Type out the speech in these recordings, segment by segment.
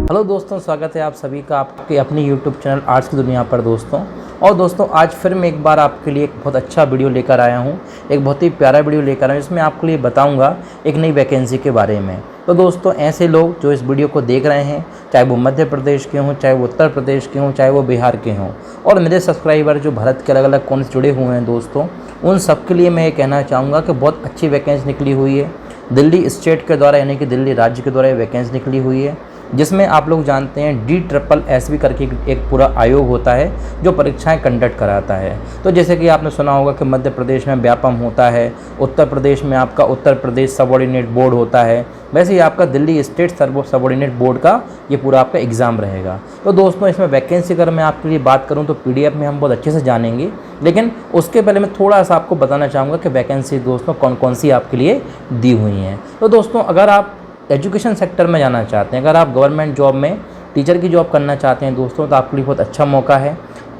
Hello दोस्तों, स्वागत है आप सभी का आपके अपने यूट्यूब चैनल आर्ट्स की दुनिया पर दोस्तों। और दोस्तों आज फिर मैं एक बार आपके लिए एक बहुत अच्छा वीडियो लेकर आया हूँ। एक बहुत ही प्यारा वीडियो लेकर आया हूँ जिसमें आपके लिए बताऊँगा एक नई वैकेंसी के बारे में। तो दोस्तों ऐसे लोग जो इस वीडियो को देख रहे हैं, चाहे वो मध्य प्रदेश के हों, चाहे वो उत्तर प्रदेश के हों, चाहे वो बिहार के हों, और मेरे सब्सक्राइबर जो भारत के अलग अलग कोने से जुड़े हुए हैं दोस्तों, उन सब के लिए मैं ये कहना चाहूँगा कि बहुत अच्छी वैकेंसी निकली हुई है। दिल्ली स्टेट के द्वारा यानी कि दिल्ली राज्य के द्वारा ये वैकेंसी निकली हुई है, जिसमें आप लोग जानते हैं DSSS करके एक पूरा आयोग होता है जो परीक्षाएं कंडक्ट कराता है। तो जैसे कि आपने सुना होगा कि मध्य प्रदेश में व्यापम होता है, उत्तर प्रदेश में आपका उत्तर प्रदेश सबऑर्डिनेट बोर्ड होता है, वैसे ही आपका दिल्ली स्टेट सबऑर्डिनेट बोर्ड का ये पूरा आपका एग्ज़ाम रहेगा। तो दोस्तों इसमें वैकेंसी अगर मैं आपके लिए बात करूँ तो PDF में हम बहुत अच्छे से जानेंगे, लेकिन उसके पहले मैं थोड़ा सा आपको बताना चाहूँगा कि वैकेंसी दोस्तों कौन कौन सी आपके लिए दी हुई हैं। तो दोस्तों अगर आप एजुकेशन सेक्टर में जाना चाहते हैं, अगर आप गवर्नमेंट जॉब में टीचर की जॉब करना चाहते हैं दोस्तों, तो आपके लिए बहुत अच्छा मौका है।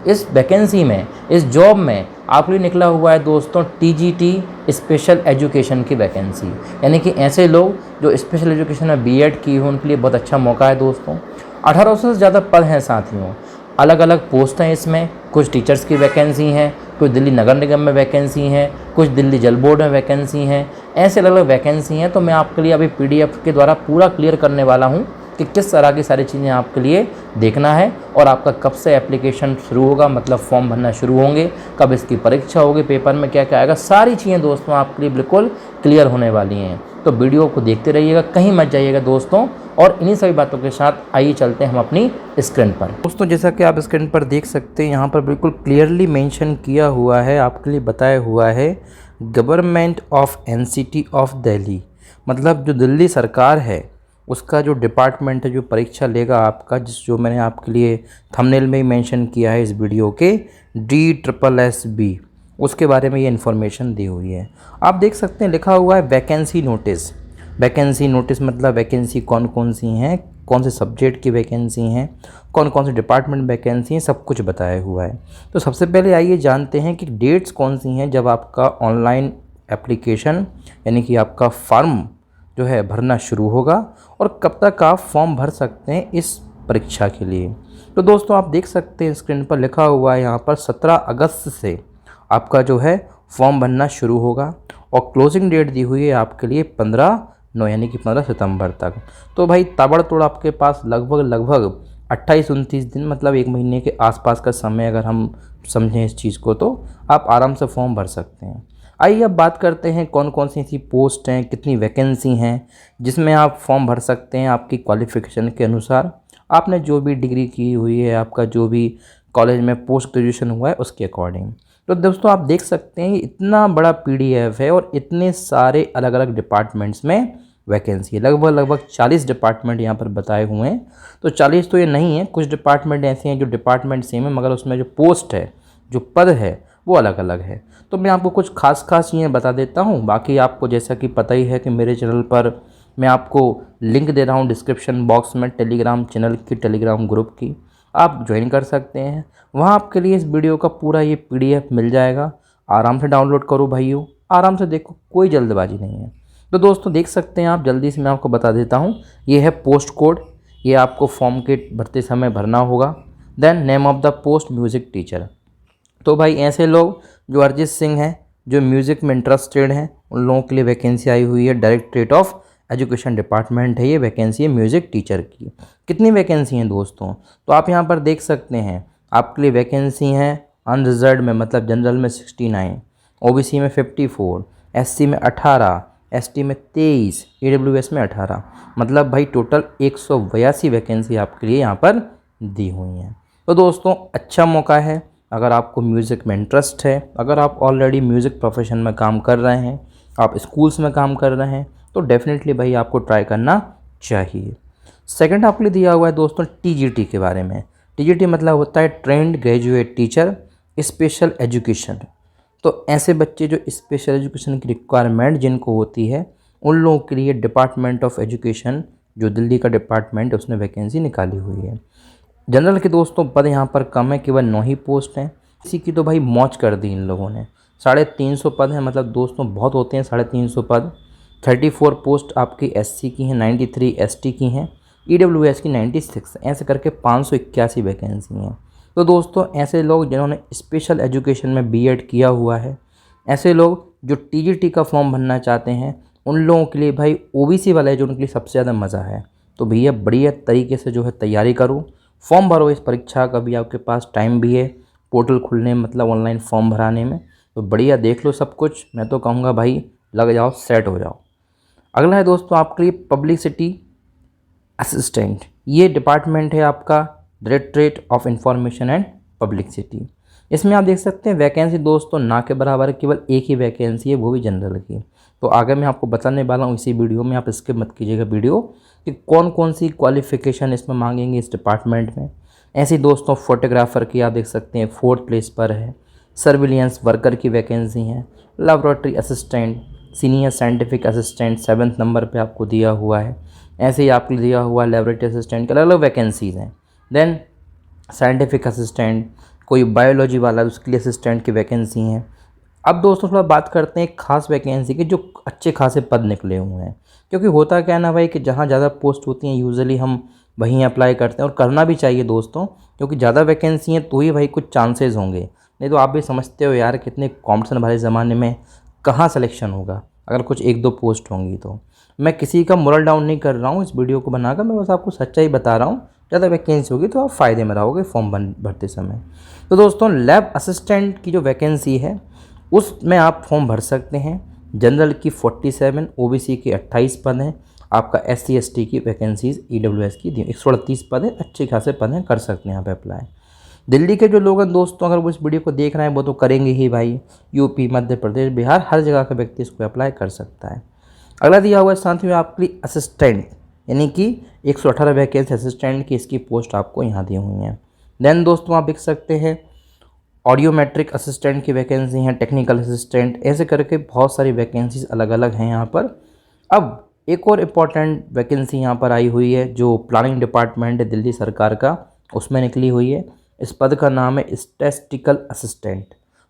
इस वैकेंसी में, इस जॉब में आपके लिए निकला हुआ है दोस्तों TGT स्पेशल एजुकेशन की वैकेंसी, यानी कि ऐसे लोग जो स्पेशल एजुकेशन में B.Ed की हो उनके लिए बहुत अच्छा मौका है दोस्तों। 1800 से ज़्यादा पद हैं साथियों, अलग अलग पोस्ट हैं इसमें। कुछ टीचर्स की वैकेंसी हैं, कुछ दिल्ली नगर निगम में वैकेंसी हैं, कुछ दिल्ली जल बोर्ड में वैकेंसी हैं, ऐसे अलग अलग वैकेंसी हैं। तो मैं आपके लिए अभी PDF के द्वारा पूरा क्लियर करने वाला हूं कि किस तरह की सारी चीज़ें आपके लिए देखना है और आपका कब से एप्लीकेशन शुरू होगा, मतलब फॉर्म भरना शुरू होंगे, कब इसकी परीक्षा होगी, पेपर में क्या क्या आएगा, सारी चीज़ें दोस्तों आपके लिए बिल्कुल क्लियर होने वाली हैं। तो वीडियो को देखते रहिएगा, कहीं मत जाइएगा दोस्तों। और इन्हीं सभी बातों के साथ आइए चलते हैं हम अपनी स्क्रीन पर। दोस्तों जैसा कि आप स्क्रीन पर देख सकते हैं, यहाँ पर बिल्कुल क्लियरली मेंशन किया हुआ है, आपके लिए बताया हुआ है government of NCT of Delhi, मतलब जो दिल्ली सरकार है उसका जो डिपार्टमेंट है जो परीक्षा लेगा आपका, जो मैंने आपके लिए थंबनेल में ही मेंशन किया है इस वीडियो के, DSSB, उसके बारे में ये इन्फॉर्मेशन दी हुई है। आप देख सकते हैं लिखा हुआ है वैकेंसी नोटिस। वैकेंसी नोटिस मतलब वैकेंसी कौन कौन सी हैं, कौन से सब्जेक्ट की वैकेंसी हैं, कौन कौन से डिपार्टमेंट वैकेंसी हैं, सब कुछ बताया हुआ है। तो सबसे पहले आइए जानते हैं कि डेट्स कौन सी हैं जब आपका ऑनलाइन एप्लीकेशन यानी कि आपका फॉर्म जो है भरना शुरू होगा और कब तक आप फॉर्म भर सकते हैं इस परीक्षा के लिए। तो दोस्तों आप देख सकते हैं स्क्रीन पर लिखा हुआ है यहाँ पर 17 अगस्त से आपका जो है फॉर्म भरना शुरू होगा और क्लोजिंग डेट दी हुई है आपके लिए 15/9 यानी कि 15 सितंबर तक। तो भाई ताबड़तोड़ आपके पास लगभग 28-29 दिन, मतलब एक महीने के आसपास का समय अगर हम समझें इस चीज़ को, तो आप आराम से फॉर्म भर सकते हैं। आइए अब बात करते हैं कौन कौन सी ऐसी पोस्ट हैं, कितनी वैकेंसी हैं जिसमें आप फॉर्म भर सकते हैं आपकी क्वालिफ़िकेशन के अनुसार। आपने जो भी डिग्री की हुई है, आपका जो भी कॉलेज में पोस्ट ग्रेजुएशन हुआ है उसके अकॉर्डिंग। तो दोस्तों आप देख सकते हैं इतना बड़ा PDF है और इतने सारे अलग अलग डिपार्टमेंट्स में वैकेंसी है। लगभग 40 डिपार्टमेंट यहाँ पर बताए हुए हैं। तो 40 तो ये नहीं है, कुछ डिपार्टमेंट ऐसे हैं जो डिपार्टमेंट सेम है मगर उसमें जो पोस्ट है, जो पद है, वो अलग अलग है। तो मैं आपको कुछ खास चीज़ें बता देता हूँ। बाकी आपको जैसा कि पता ही है कि मेरे चैनल पर मैं आपको लिंक दे रहा हूँ डिस्क्रिप्शन बॉक्स में टेलीग्राम चैनल की, टेलीग्राम ग्रुप की, आप ज्वाइन कर सकते हैं। वहाँ आपके लिए इस वीडियो का पूरा ये PDF मिल जाएगा। आराम से डाउनलोड करो भाइयों, आराम से देखो, कोई जल्दबाजी नहीं है। तो दोस्तों देख सकते हैं आप, जल्दी से मैं आपको बता देता हूँ। ये है पोस्ट कोड, ये आपको फॉर्म के भरते समय भरना होगा। Then name of the post music teacher. तो भाई ऐसे लोग जो अरिजीत सिंह हैं, जो म्यूज़िक में इंटरेस्टेड हैं, उन लोगों के लिए वैकेंसी आई हुई है। डायरेक्टरेट ऑफ एजुकेशन डिपार्टमेंट है ये वैकेंसी है म्यूज़िक टीचर की। कितनी वैकेंसी हैं दोस्तों, तो आप यहाँ पर देख सकते हैं आपके लिए वैकेंसी हैं अनरिजर्व में, मतलब जनरल में 69, OBC में 54, SC में 18, ST में 23, EWS में 18, मतलब भाई टोटल 182 वैकेंसी आपके लिए यहाँ पर दी हुई हैं। तो दोस्तों अच्छा मौका है अगर आपको म्यूज़िक में इंटरेस्ट है, अगर आप ऑलरेडी म्यूज़िक प्रोफेशन में काम कर रहे हैं, आप स्कूल्स में काम कर रहे हैं, तो डेफिनेटली भाई आपको ट्राई करना चाहिए। सेकंड आपके लिए दिया हुआ है दोस्तों TGT के बारे में। TGT मतलब होता है trained graduate teacher special education. तो ऐसे बच्चे जो स्पेशल एजुकेशन की रिक्वायरमेंट जिनको होती है, उन लोगों के लिए डिपार्टमेंट ऑफ एजुकेशन, जो दिल्ली का डिपार्टमेंट है, उसने वैकेंसी निकाली हुई है। जनरल के दोस्तों पद यहाँ पर कम है, केवल 9 ही पोस्ट हैं। इसी की तो भाई मौज कर दी इन लोगों ने। 350 पद हैं, मतलब दोस्तों बहुत होते हैं 350 पद। 34 पोस्ट आपकी SC की हैं, 93 ST की हैं EWS की 96, ऐसे करके 581 वैकेंसी हैं। तो दोस्तों ऐसे लोग जिन्होंने स्पेशल एजुकेशन में बीएड किया हुआ है, ऐसे लोग जो टीजीटी का फॉर्म भरना चाहते हैं, उन लोगों के लिए भाई ओबीसी वाला है जो उनके लिए सबसे ज़्यादा मज़ा है। तो भैया बढ़िया तरीके से जो है तैयारी करो, फॉर्म भरो इस परीक्षा का, भी आपके पास टाइम भी है पोर्टल खुलने में, मतलब ऑनलाइन फॉर्म भराने में। तो बढ़िया देख लो सब कुछ, मैं तो कहूँगा भाई लग जाओ, सेट हो जाओ। अगला है दोस्तों आपके लिए पब्लिसिटी असिस्टेंट। ये डिपार्टमेंट है आपका directorate of information and publicity. इसमें आप देख सकते हैं वैकेंसी दोस्तों ना के बराबर है, केवल एक ही वैकेंसी है, वो भी जनरल की। तो आगे मैं आपको बताने वाला हूँ इसी वीडियो में, आप स्किप मत कीजिएगा वीडियो, कि कौन कौन सी क्वालिफ़िकेशन इसमें मांगेंगे इस डिपार्टमेंट में। ऐसे दोस्तों फोटोग्राफ़र की आप देख सकते हैं 4th प्लेस पर है। सर्विलियंस वर्कर की वैकेंसी है। Laboratory assistant, senior scientific assistant 7th number पे आपको दिया हुआ है। ऐसे ही आपको दिया हुआ लेबोरेटरी असिस्टेंट के अलग अलग वैकेंसीज़ हैं। देन साइंटिफिक असिस्टेंट, कोई बायोलॉजी वाला उसके लिए असिस्टेंट की वैकेंसी हैं। अब दोस्तों थोड़ा बात करते हैं एक खास वैकेंसी की, जो अच्छे खासे पद निकले हुए हैं। क्योंकि होता क्या है ना भाई, कि जहाँ ज़्यादा पोस्ट होती हैं यूजुअली हम वहीं अप्लाई करते हैं, और करना भी चाहिए दोस्तों, क्योंकि ज़्यादा वैकेंसी हैं तो ही भाई कुछ चांसेस होंगे। नहीं तो आप भी समझते हो यार कितने कॉम्पिटिशन भरे ज़माने में कहाँ सिलेक्शन होगा अगर कुछ 1-2 पोस्ट होंगी तो। मैं किसी का मोरल डाउन नहीं कर रहा हूँ इस वीडियो को बनाकर, मैं बस आपको सच्चाई बता रहा हूँ। ज़्यादा वैकेंसी होगी तो आप फ़ायदे में रहोगे फॉर्म भरते समय। तो दोस्तों लैब असिस्टेंट की जो वैकेंसी है उसमें आप फॉर्म भर सकते हैं। जनरल की 47, ओबीसी की 28 पद हैं। आपका SC ST की वैकेंसीज EWS की 138 पद है, अच्छे खासे पद हैं, कर सकते हैं यहाँ पे अप्लाई। दिल्ली के जो लोग हैं दोस्तों, अगर वो इस वीडियो को देख रहे हैं वो तो करेंगे ही भाई। यूपी, मध्य प्रदेश, बिहार, हर जगह का व्यक्ति इसको अप्लाई कर सकता है। अगला दिया हुआ है साथ में आपके लिए असिस्टेंट, यानी कि 118 वैकेंसी असिस्टेंट की, इसकी पोस्ट आपको यहाँ दी हुई हैं। देन दोस्तों आप देख सकते हैं ऑडियोमेट्रिक असिस्टेंट की वैकेंसी हैं, टेक्निकल असिस्टेंट, ऐसे करके बहुत सारी वैकेंसीज अलग अलग हैं यहाँ पर। अब एक और इम्पॉर्टेंट वैकेंसी यहाँ पर आई हुई है जो प्लानिंग डिपार्टमेंट है दिल्ली सरकार का, उसमें निकली हुई है। इस पद का नाम है स्टैटिस्टिकल असिस्टेंट।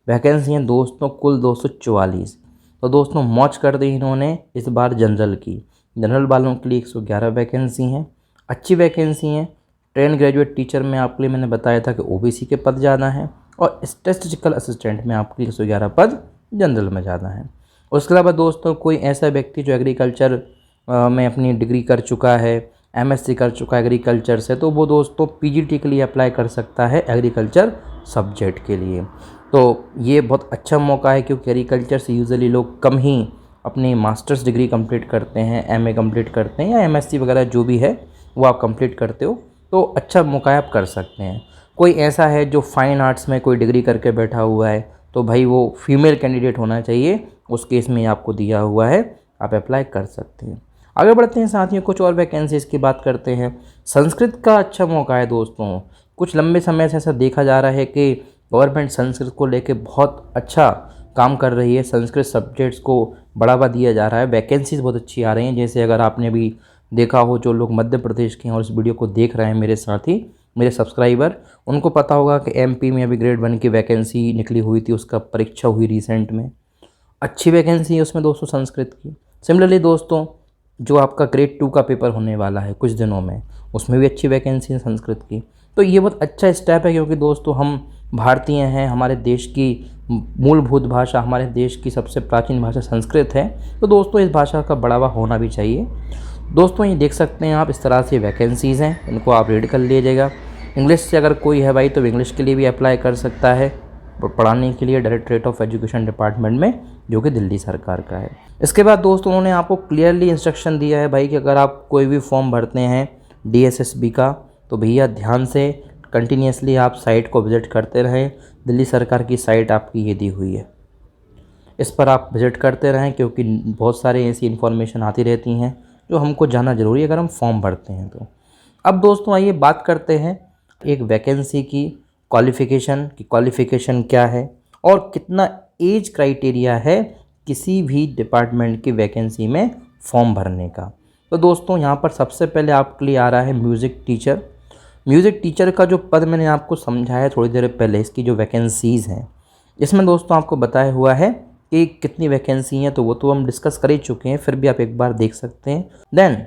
वैकेंसी हैं दोस्तों कुल 244। तो दोस्तों मौज कर दी इन्होंने इस बार जनरल की। जनरल वालों के लिए 111 वैकेंसी हैं, अच्छी वैकेंसी हैं। ट्रेन ग्रेजुएट टीचर में आपके लिए मैंने बताया था कि ओबीसी के पद ज़्यादा हैं, और स्टैटिस्टिकल असिस्टेंट में आपके लिए 111 पद जनरल में ज़्यादा हैं। उसके अलावा दोस्तों कोई ऐसा व्यक्ति जो एग्रीकल्चर में अपनी डिग्री कर चुका है, MSc कर चुका है एग्रीकल्चर से, तो वो दोस्तों PGT के लिए अप्लाई कर सकता है एग्रीकल्चर सब्जेक्ट के लिए। तो ये बहुत अच्छा मौका है, क्योंकि एग्रीकल्चर से यूजुअली लोग कम ही अपनी मास्टर्स डिग्री कंप्लीट करते हैं, MA कंप्लीट करते हैं, या MSc वगैरह जो भी है वो आप कंप्लीट करते हो, तो अच्छा मौका है, आप कर सकते हैं। कोई ऐसा है जो फाइन आर्ट्स में कोई डिग्री करके बैठा हुआ है, तो भाई वो फीमेल कैंडिडेट होना चाहिए, उस केस में आपको दिया हुआ है, आप अप्लाई कर सकते हैं। आगे बढ़ते हैं साथियों, कुछ और वैकेंसीज़ की बात करते हैं। संस्कृत का अच्छा मौका है दोस्तों। कुछ लंबे समय से ऐसा देखा जा रहा है कि गवर्नमेंट संस्कृत को लेके बहुत अच्छा काम कर रही है, संस्कृत सब्जेक्ट्स को बढ़ावा दिया जा रहा है, वैकेंसीज़ बहुत अच्छी आ रही हैं। जैसे अगर आपने भी देखा हो, जो लोग मध्य प्रदेश के हैं और इस वीडियो को देख रहे हैं मेरे साथी, मेरे सब्सक्राइबर, उनको पता होगा कि MP में अभी ग्रेड 1 की वैकेंसी निकली हुई थी, उसका परीक्षा हुई रिसेंट में, अच्छी वैकेंसी है उसमें दोस्तों संस्कृत की। सिमिलरली दोस्तों जो आपका ग्रेड 2 का पेपर होने वाला है कुछ दिनों में, उसमें भी अच्छी वैकेंसी है संस्कृत की। तो ये बहुत अच्छा स्टेप है, क्योंकि दोस्तों हम भारतीय हैं, हमारे देश की मूलभूत भाषा, हमारे देश की सबसे प्राचीन भाषा संस्कृत है, तो दोस्तों इस भाषा का बढ़ावा होना भी चाहिए। दोस्तों ये देख सकते हैं आप, इस तरह से वैकेंसीज़ हैं, इनको आप रीड कर लीजिएगा। इंग्लिश से अगर कोई है भाई तो इंग्लिश के लिए भी अप्लाई कर सकता है पढ़ाने के लिए डायरेक्टरेट ऑफ एजुकेशन डिपार्टमेंट में, जो कि दिल्ली सरकार का है। इसके बाद दोस्तों उन्होंने आपको क्लियरली इंस्ट्रक्शन दिया है भाई कि अगर आप कोई भी फॉर्म भरते हैं DSSB का, तो भैया ध्यान से कंटिन्यूसली आप साइट को विज़िट करते रहें। दिल्ली सरकार की साइट आपकी ये दी हुई है, इस पर आप विज़िट करते रहें, क्योंकि बहुत सारे ऐसी इन्फॉर्मेशन आती रहती हैं जो हमको जानना ज़रूरी है अगर हम फॉर्म भरते हैं तो। अब दोस्तों आइए बात करते हैं एक वैकेंसी की क्वालिफ़िकेशन क्या है और कितना एज क्राइटेरिया है किसी भी डिपार्टमेंट की वैकेंसी में फॉर्म भरने का। तो दोस्तों यहाँ पर सबसे पहले आपके लिए आ रहा है म्यूज़िक टीचर। म्यूज़िक टीचर का जो पद मैंने आपको समझाया थोड़ी देर पहले, इसकी जो वैकेंसीज़ हैं, इसमें दोस्तों आपको बताया हुआ है कि कितनी वैकेंसी हैं, तो वो तो हम डिस्कस कर ही चुके हैं, फिर भी आप एक बार देख सकते हैं। देन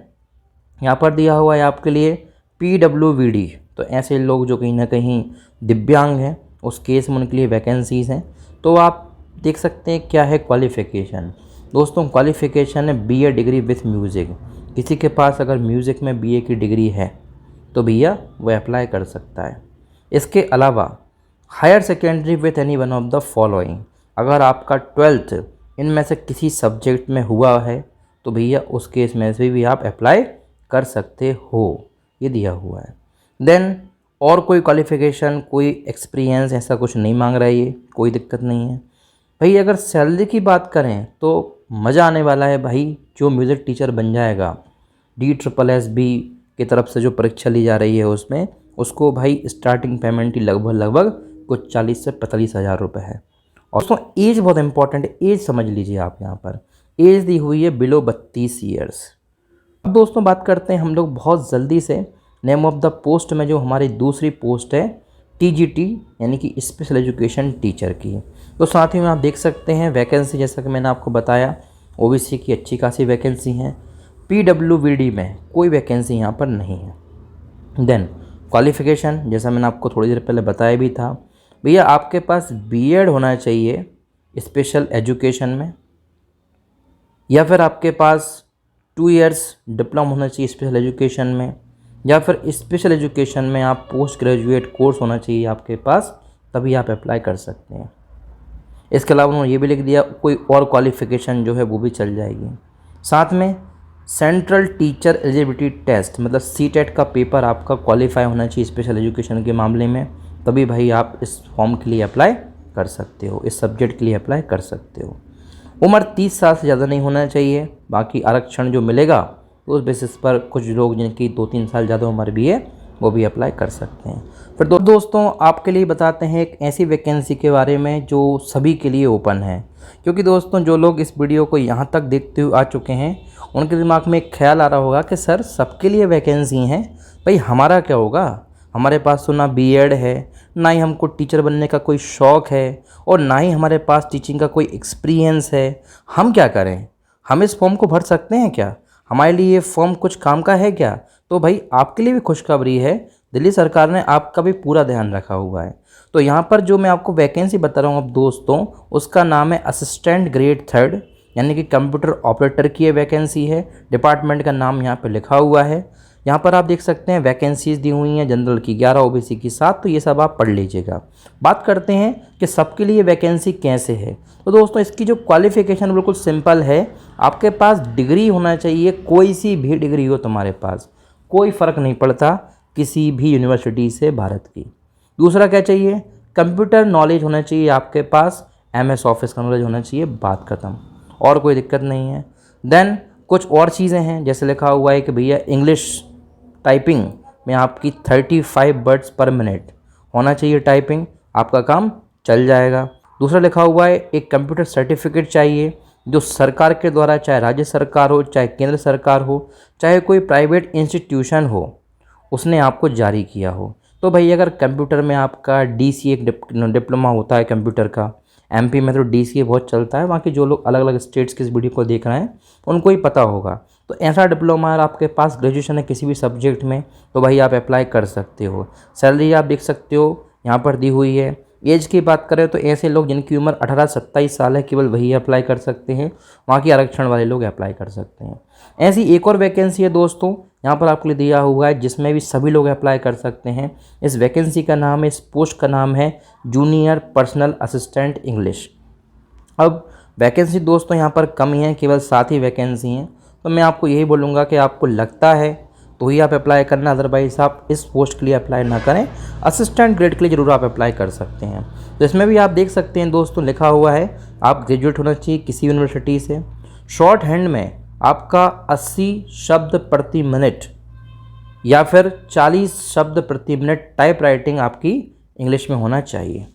यहाँ पर दिया हुआ है आपके लिए PWVD। तो ऐसे लोग जो कहीं ना कहीं दिव्यांग हैं उस केस में उनके लिए वैकेंसीज़ हैं। तो आप देख सकते हैं क्या है क्वालिफ़िकेशन। दोस्तों क्वालिफ़िकेशन है BA डिग्री विथ म्यूज़िक। किसी के पास अगर म्यूज़िक में BA की डिग्री है तो भैया वो अप्लाई कर सकता है। इसके अलावा higher secondary with any one of the following, अगर आपका 12th इनमें से किसी सब्जेक्ट में हुआ है तो भैया उस केस में से भी आप अप्लाई कर सकते हो, ये दिया हुआ है। देन और कोई क्वालिफ़िकेशन, कोई एक्सपीरियंस ऐसा कुछ नहीं मांग रहा है, ये कोई दिक्कत नहीं है भाई। अगर सैलरी की बात करें तो मज़ा आने वाला है भाई। जो म्यूज़िक टीचर बन जाएगा DSSB की तरफ से जो परीक्षा ली जा रही है उसमें, उसको भाई स्टार्टिंग पेमेंट ही लगभग कुछ 40 से 45 हज़ार रुपये है। और दोस्तों एज बहुत इंपॉर्टेंट है, एज समझ लीजिए आप। यहाँ पर एज दी हुई है बिलो 32 ईयर्स। अब दोस्तों बात करते हैं हम लोग बहुत जल्दी से नेम ऑफ द पोस्ट में, जो हमारी दूसरी पोस्ट है TGT यानी कि स्पेशल एजुकेशन टीचर की। तो साथ ही में आप देख सकते हैं वैकेंसी, जैसा कि मैंने आपको बताया OBC की अच्छी खासी वैकेंसी हैं। PWVD में कोई वैकेंसी यहाँ पर नहीं है। देन क्वालिफ़िकेशन, जैसा मैंने आपको थोड़ी देर पहले बताया भी था भैया, आपके पास B.Ed होना चाहिए स्पेशल एजुकेशन में, या फिर आपके पास 2 इयर्स डिप्लोमा होना चाहिए स्पेशल एजुकेशन में, या फिर स्पेशल एजुकेशन में आप पोस्ट ग्रेजुएट कोर्स होना चाहिए आपके पास, तभी आप अप्लाई कर सकते हैं। इसके अलावा उन्होंने ये भी लिख दिया कोई और क्वालिफ़िकेशन जो है वो भी चल जाएगी। साथ में सेंट्रल टीचर एलिजिबिलिटी टेस्ट मतलब CTET का पेपर आपका क्वालिफाई होना चाहिए स्पेशल एजुकेशन के मामले में, तभी भाई आप इस फॉर्म के लिए अप्लाई कर सकते हो, इस सब्जेक्ट के लिए अप्लाई कर सकते हो। उम्र 30 साल से ज़्यादा नहीं होना चाहिए। बाकी आरक्षण जो मिलेगा उस बेसिस पर कुछ लोग जिनकी 2-3 साल ज़्यादा उम्र भी है वो भी अप्लाई कर सकते हैं। फिर दोस्तों आपके लिए बताते हैं एक ऐसी वैकेंसी के बारे में जो सभी के लिए ओपन है। क्योंकि दोस्तों जो लोग इस वीडियो को यहाँ तक देखते हुए आ चुके हैं उनके दिमाग में एक ख्याल आ रहा होगा कि सर सबके लिए वैकेंसी हैं, भाई हमारा क्या होगा। हमारे पास तो ना B.Ed है, ना ही हमको टीचर बनने का कोई शौक़ है, और ना ही हमारे पास टीचिंग का कोई एक्सपीरियंस है। हम क्या करें, हम इस फॉर्म को भर सकते हैं क्या, हमारे लिए ये फॉर्म कुछ काम का है क्या। तो भाई आपके लिए भी खुशखबरी है, दिल्ली सरकार ने आपका भी पूरा ध्यान रखा हुआ है। तो यहाँ पर जो मैं आपको वैकेंसी बता रहा हूँ अब दोस्तों, उसका नाम है असिस्टेंट ग्रेड 3 यानी कि कंप्यूटर ऑपरेटर की ये वैकेंसी है। डिपार्टमेंट का नाम यहाँ पे लिखा हुआ है। यहाँ पर आप देख सकते हैं वैकेंसीज दी हुई हैं, जनरल की 11, OBC की 7, तो ये सब आप पढ़ लीजिएगा। बात करते हैं कि सबके लिए वैकेंसी कैसे है। तो दोस्तों इसकी जो क्वालिफ़िकेशन बिल्कुल सिंपल है, आपके पास डिग्री होना चाहिए, कोई सी भी डिग्री हो तुम्हारे पास, कोई फ़र्क नहीं पड़ता, किसी भी यूनिवर्सिटी से भारत की। दूसरा क्या चाहिए, कंप्यूटर नॉलेज होना चाहिए आपके पास, MS ऑफिस का नॉलेज होना चाहिए, बात ख़त्म, और कोई दिक्कत नहीं है। देन कुछ और चीज़ें हैं, जैसे लिखा हुआ है कि भैया इंग्लिश टाइपिंग में आपकी 35 वर्ड्स पर मिनट होना चाहिए टाइपिंग, आपका काम चल जाएगा। दूसरा लिखा हुआ है एक कंप्यूटर सर्टिफिकेट चाहिए जो सरकार के द्वारा, चाहे राज्य सरकार हो, चाहे केंद्र सरकार हो, चाहे कोई प्राइवेट इंस्टीट्यूशन हो, उसने आपको जारी किया हो। तो भाई अगर कंप्यूटर में आपका DCA डिप्लोमा होता है कंप्यूटर का, MP में तो DCA बहुत चलता है, बाकी जो लोग अलग अलग स्टेट्स के इस वीडियो को देख रहे हैं उनको ही पता होगा। तो ऐसा डिप्लोमा अगर आपके पास ग्रेजुएशन है किसी भी सब्जेक्ट में तो भाई आप अप्लाई कर सकते हो। सैलरी आप देख सकते हो यहाँ पर दी हुई है। एज की बात करें तो ऐसे लोग जिनकी उम्र 18 से 27 साल है केवल वही अप्लाई कर सकते हैं, बाकी आरक्षण वाले लोग अप्लाई कर सकते हैं। ऐसी एक और वैकेंसी है दोस्तों यहाँ पर आपके लिए दिया हुआ है जिसमें भी सभी लोग अप्लाई कर सकते हैं। इस वैकेंसी का नाम है, इस पोस्ट का नाम है जूनियर पर्सनल असिस्टेंट इंग्लिश। अब वैकेंसी दोस्तों यहाँ पर कम ही है, केवल 7 ही वैकेंसी हैं। तो मैं आपको यही बोलूँगा कि आपको लगता है तो ही आप अप्लाई करना, अदरवाइज़ आप इस पोस्ट के लिए अप्लाई ना करें। असिस्टेंट ग्रेड के लिए ज़रूर आप अप्लाई कर सकते हैं। तो इसमें भी आप देख सकते हैं दोस्तों लिखा हुआ है आप ग्रेजुएट होना चाहिए किसी यूनिवर्सिटी से। शॉर्ट हैंड में आपका 80 शब्द प्रति मिनट या फिर 40 शब्द प्रति मिनट टाइप राइटिंग आपकी इंग्लिश में होना चाहिए।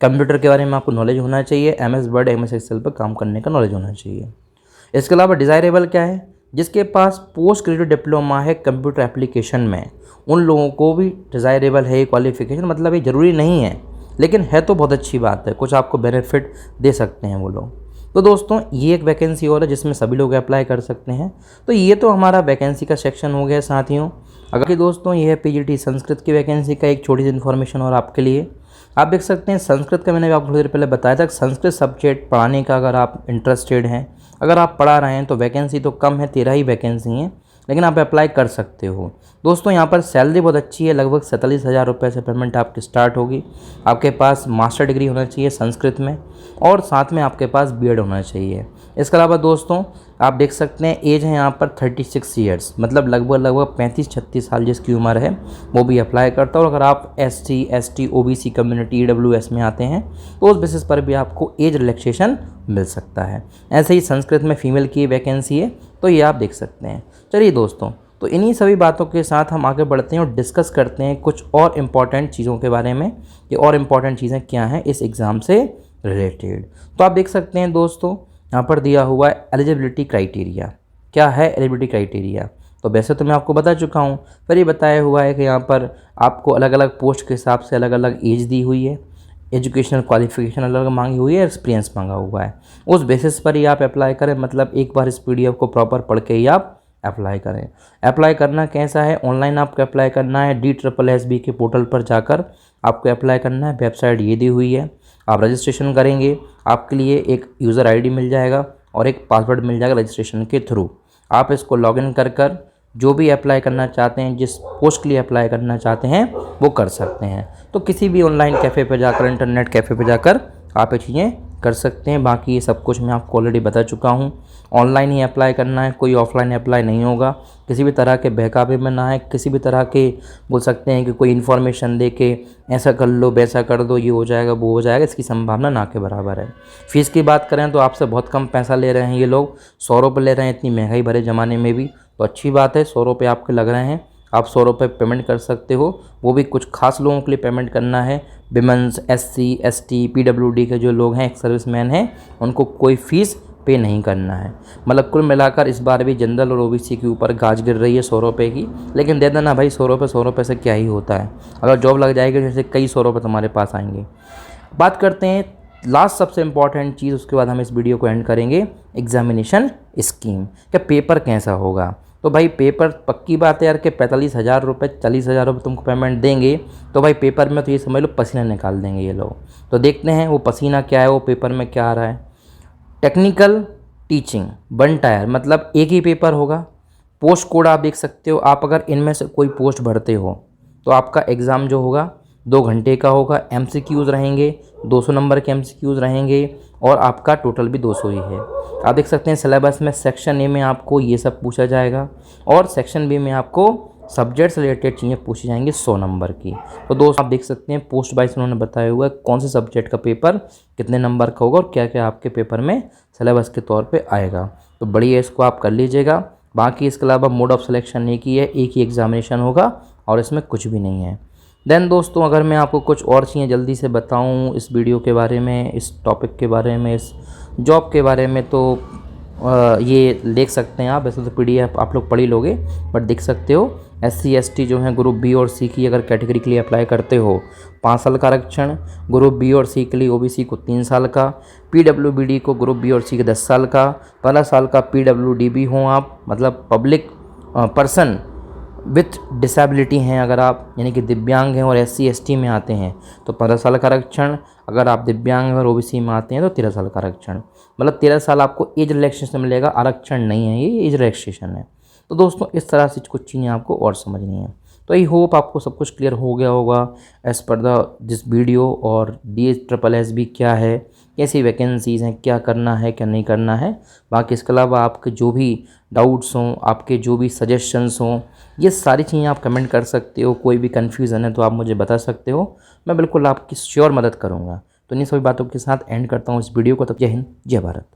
कंप्यूटर के बारे में आपको नॉलेज होना चाहिए, MS वर्ड MS एक्सेल पर काम करने का नॉलेज होना चाहिए। इसके अलावा डिज़ायरेबल क्या है, जिसके पास पोस्ट ग्रेजुएट डिप्लोमा है कंप्यूटर एप्लीकेशन में, उन लोगों को भी डिज़ायरेबल है ये क्वालिफ़िकेशन। मतलब ये ज़रूरी नहीं है लेकिन है तो बहुत अच्छी बात है, कुछ आपको बेनिफिट दे सकते हैं वो लोग। तो दोस्तों ये एक वैकेंसी और है जिसमें सभी लोग अप्लाई कर सकते हैं। तो ये तो हमारा वैकेंसी का सेक्शन हो गया साथियों। अगर कि दोस्तों ये है पीजीटी संस्कृत की वैकेंसी का एक छोटी सी इन्फॉर्मेशन और आपके लिए। आप देख सकते हैं संस्कृत का मैंने आपको थोड़ी देर पहले बताया था, संस्कृत सब्जेक्ट पढ़ाने का अगर आप इंटरेस्टेड हैं, अगर आप पढ़ा रहे हैं तो वैकेंसी तो कम है, 13 ही वैकेंसी हैं, लेकिन आप अप्लाई कर सकते हो। दोस्तों यहाँ पर सैलरी बहुत अच्छी है, लगभग 47,000 रुपये से पेमेंट आपकी स्टार्ट होगी। आपके पास मास्टर डिग्री होना चाहिए संस्कृत में और साथ में आपके पास बीएड होना चाहिए। इसके अलावा दोस्तों आप देख सकते हैं एज है यहाँ पर 36 ईयर्स, मतलब लगभग 35-36 साल जिसकी उम्र है वो भी अप्लाई करता है। और अगर आप SC ST OBC community EWS में आते हैं तो उस बेसिस पर भी आपको एज रिलैक्सेशन मिल सकता है। ऐसे ही संस्कृत में फ़ीमेल की वैकेंसी है, तो ये आप देख सकते हैं। चलिए दोस्तों, तो इन्हीं सभी बातों के साथ हम आगे बढ़ते हैं और डिस्कस करते हैं कुछ और इम्पॉर्टेंट चीज़ों के बारे में। ये और इम्पॉर्टेंट चीज़ें क्या हैं इस एग्ज़ाम से रिलेटेड। तो आप देख सकते हैं दोस्तों यहाँ पर दिया हुआ है एलिजिबिलिटी क्राइटेरिया। क्या है एलिजिबिलिटी क्राइटेरिया? तो वैसे तो मैं आपको बता चुका हूँ, फिर ये बताया हुआ है कि यहाँ पर आपको अलग अलग पोस्ट के हिसाब से अलग अलग एज दी हुई है, एजुकेशनल क्वालिफिकेशन अलग अलग मांगी हुई है, एक्सपीरियंस मांगा हुआ है। उस बेसिस पर ही आप अप्लाई करें, मतलब एक बार इस PDF को प्रॉपर पढ़ के ही आप अप्लाई करें। अप्लाई करना कैसा है? ऑनलाइन आपको अप्लाई करना है, DSSB के पोर्टल पर जाकर आपको अप्लाई करना है। वेबसाइट ये दी हुई है, आप रजिस्ट्रेशन करेंगे, आपके लिए एक यूज़र ID मिल जाएगा और एक पासवर्ड मिल जाएगा रजिस्ट्रेशन के थ्रू। आप इसको लॉगिन कर जो भी अप्लाई करना चाहते हैं, जिस पोस्ट के लिए अप्लाई करना चाहते हैं वो कर सकते हैं। तो किसी भी ऑनलाइन कैफ़े पे जाकर, इंटरनेट कैफ़े पे जाकर आप ये चीज़ें कर सकते हैं। बाकी ये सब कुछ मैं आपको ऑलरेडी बता चुका हूँ। ऑनलाइन ही अप्लाई करना है, कोई ऑफलाइन अप्लाई नहीं होगा। किसी भी तरह के बहकावे में ना है, किसी भी तरह के बोल सकते हैं कि कोई इन्फॉर्मेशन दे के ऐसा कर लो वैसा कर दो, ये हो जाएगा वो हो जाएगा, इसकी संभावना ना के बराबर है। फ़ीस की बात करें तो आपसे बहुत कम पैसा ले रहे हैं ये लोग, 100 रुपये ले रहे हैं, इतनी महंगाई भरे ज़माने में भी। तो अच्छी बात है, 100 रुपये आपके लग रहे हैं, आप 100 रुपये पेमेंट कर सकते हो। वो भी कुछ खास लोगों के लिए पेमेंट करना है। विमेंस, SC ST PWD के जो लोग हैं, एक सर्विसमैन हैं, उनको कोई फ़ीस पे नहीं करना है। मतलब कुल मिलाकर इस बार भी जनरल और OBC के ऊपर गाज गिर रही है 100 रुपये की। लेकिन दे देना भाई, 100 रुपये से क्या ही होता है। अगर जॉब लग जाएगी जैसे कई 100 रुपये तुम्हारे पास आएंगे। बात करते हैं लास्ट सबसे इम्पॉर्टेंट चीज़, उसके बाद हम इस वीडियो को एंड करेंगे, एग्जामिनेशन स्कीम। क्या पेपर कैसा होगा? तो भाई पेपर पक्की बात है यार कि 45,000 रुपये 40,000 रुपये तुमको पेमेंट देंगे तो भाई पेपर में तो ये समझ लो पसीना निकाल देंगे ये लोग। तो देखते हैं वो पसीना क्या है, वो पेपर में क्या आ रहा है। टेक्निकल टीचिंग 1 टायर, मतलब एक ही पेपर होगा। पोस्ट कोड आप देख सकते हो, आप अगर इनमें से कोई पोस्ट भरते हो तो आपका एग्ज़ाम जो होगा 2 घंटे का होगा। MCQs रहेंगे, 200 नंबर के MCQs रहेंगे और आपका टोटल भी 200 ही है। आप देख सकते हैं सिलेबस में सेक्शन A में आपको ये सब पूछा जाएगा और सेक्शन B में आपको सब्जेक्ट से रिलेटेड चीज़ें पूछी जाएंगी 100 नंबर की। तो दोस्त आप देख सकते हैं पोस्ट वाइज उन्होंने बताया हुआ है कौन से सब्जेक्ट का पेपर कितने नंबर का होगा और क्या क्या आपके पेपर में सिलेबस के तौर पे आएगा। तो बढ़िया, इसको आप कर लीजिएगा। बाकी इसके अलावा मोड ऑफ सिलेक्शन एक ही है, एक ही एग्जामिनेशन होगा और इसमें कुछ भी नहीं है। देन दोस्तों अगर मैं आपको कुछ और चीज़ें जल्दी से बताऊं इस वीडियो के बारे में, इस टॉपिक के बारे में, इस जॉब के बारे में, तो ये देख सकते हैं आप। वैसे तो PDF आप लोग पढ़ ही लोगे, बट देख सकते हो SC ST जो है ग्रुप B और C की अगर कैटेगरी के लिए अप्लाई करते हो 5 साल का आरक्षण, ग्रुप B और C के लिए OBC को 3 साल का, PWBD को ग्रुप B और C के 10 साल का, 15 साल का PWDB हो आप, मतलब पब्लिक पर्सन विथ डिसेबिलिटी हैं अगर आप, यानी कि दिव्यांग हैं और SC ST में आते हैं तो 15 साल का आरक्षण, अगर आप दिव्यांग और OBC में आते हैं तो 13 साल का आरक्षण। मतलब 13 साल आपको एज रिलैक्सेशन मिलेगा, आरक्षण नहीं है, ये एज रिलैक्सेशन है। तो दोस्तों इस तरह से कुछ चीज़ें आपको और समझनी है। तो आई होप आपको सब कुछ क्लियर हो गया होगा एज़ पर दिस वीडियो, और DSSB क्या है, कैसी वैकेंसीज़ हैं, क्या करना है क्या नहीं करना है। बाकी इसके अलावा आपके जो भी डाउट्स हों, आपके जो भी सजेशंस हों, ये सारी चीज़ें आप कमेंट कर सकते हो। कोई भी कन्फ्यूज़न है तो आप मुझे बता सकते हो, मैं बिल्कुल आपकी श्योर मदद करूँगा। तो इन सभी बातों के साथ एंड करता हूँ इस वीडियो को। तब जय हिंद, जय भारत।